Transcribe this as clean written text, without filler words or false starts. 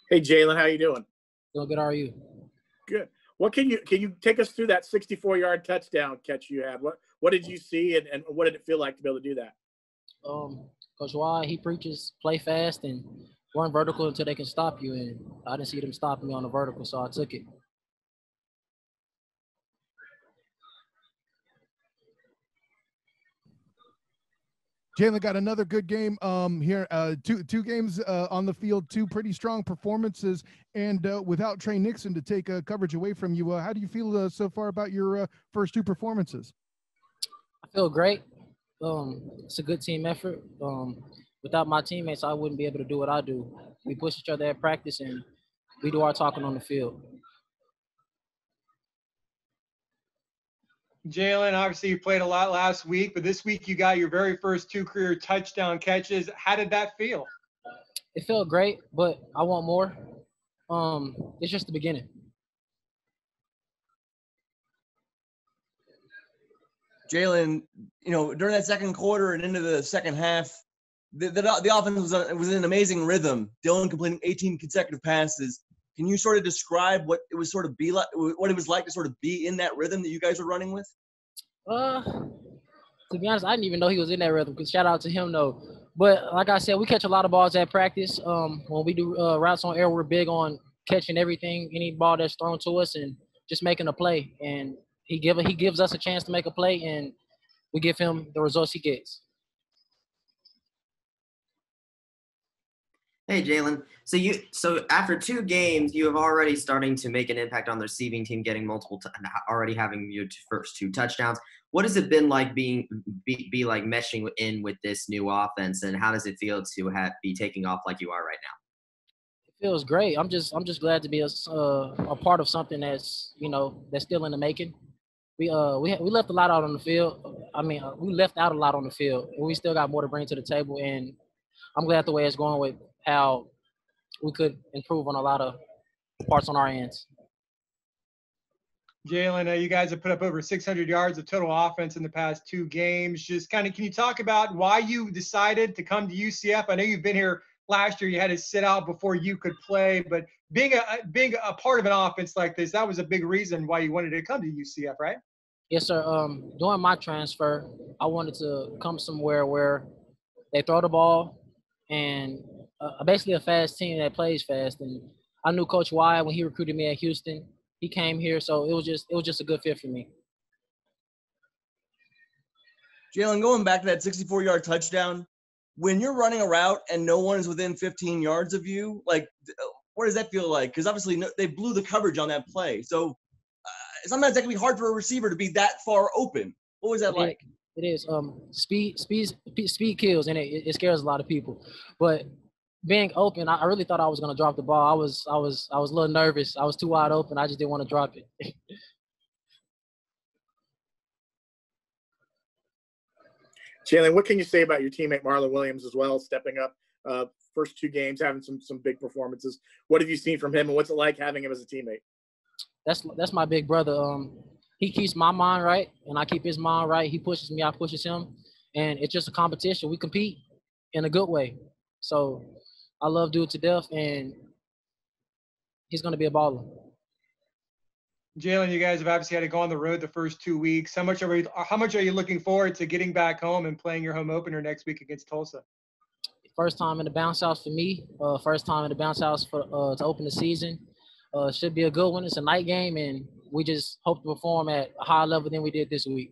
Hey, Jaylon, how you doing? Doing good. How are you? Good. What can you take us through that 64-yard touchdown catch you had? What did you see and what did it feel like to be able to do that? Coach Y, he preaches play fast and run vertical until they can stop you, and I didn't see them stopping me on the vertical, so I took it. Jaylon got another good game here. Two games on the field, two pretty strong performances, and without Trey Nixon to take coverage away from you, how do you feel so far about your first two performances? I feel great. It's a good team effort. Without my teammates, I wouldn't be able to do what I do. We push each other at practice, and we do our talking on the field. Jaylon, obviously you played a lot last week, but this week you got your very first two career touchdown catches. How did that feel? It felt great, but I want more. It's just the beginning. Jaylon, during that second quarter and into the second half, the offense was in an amazing rhythm. Dylan completing 18 consecutive passes. Can you sort of describe what it was what it was like to sort of be in that rhythm that you guys were running with? To be honest, I didn't even know he was in that rhythm. Shout out to him though. But like I said, we catch a lot of balls at practice. When we do routes on air, we're big on catching everything, any ball that's thrown to us, and just making a play. And he gives us a chance to make a play, and we give him the results he gets. Hey, Jaylon. So after two games, you have already starting to make an impact on the receiving team, getting already having your first two touchdowns. What has it been like be like meshing in with this new offense, and how does it feel to be taking off like you are right now? It feels great. I'm just glad to be a part of something that's that's still in the making. We left a lot out on the field. We left out a lot on the field, and we still got more to bring to the table. And I'm glad the way it's going with how we could improve on a lot of parts on our ends. Jaylon, you guys have put up over 600 yards of total offense in the past two games. Just can you talk about why you decided to come to UCF? I know you've been here last year. You had to sit out before you could play, but being a part of an offense like this, that was a big reason why you wanted to come to UCF, right? Yes, sir. During my transfer, I wanted to come somewhere where they throw the ball and basically a fast team that plays fast. And I knew Coach Y when he recruited me at Houston. He came here, so it was just a good fit for me. Jaylon, going back to that 64-yard touchdown, when you're running a route and no one is within 15 yards of you, what does that feel like? Because obviously they blew the coverage on that play. So sometimes that can be hard for a receiver to be that far open. What was that like? It is. Speed kills, and it scares a lot of people. But being open, I really thought I was going to drop the ball. I was a little nervous. I was too wide open. I just didn't want to drop it. Jaylon, what can you say about your teammate Marlon Williams as well, stepping up first two games, having some big performances? What have you seen from him, and what's it like having him as a teammate? That's my big brother. He keeps my mind right, and I keep his mind right. He pushes me, I pushes him, and it's just a competition. We compete in a good way. So I love dude to death, and he's going to be a baller. Jaylon, you guys have obviously had to go on the road the first 2 weeks. How much are you looking forward to getting back home and playing your home opener next week against Tulsa? First time in the bounce house for me. First time in the bounce house to open the season. Should be a good one. It's a night game, and we just hope to perform at a higher level than we did this week.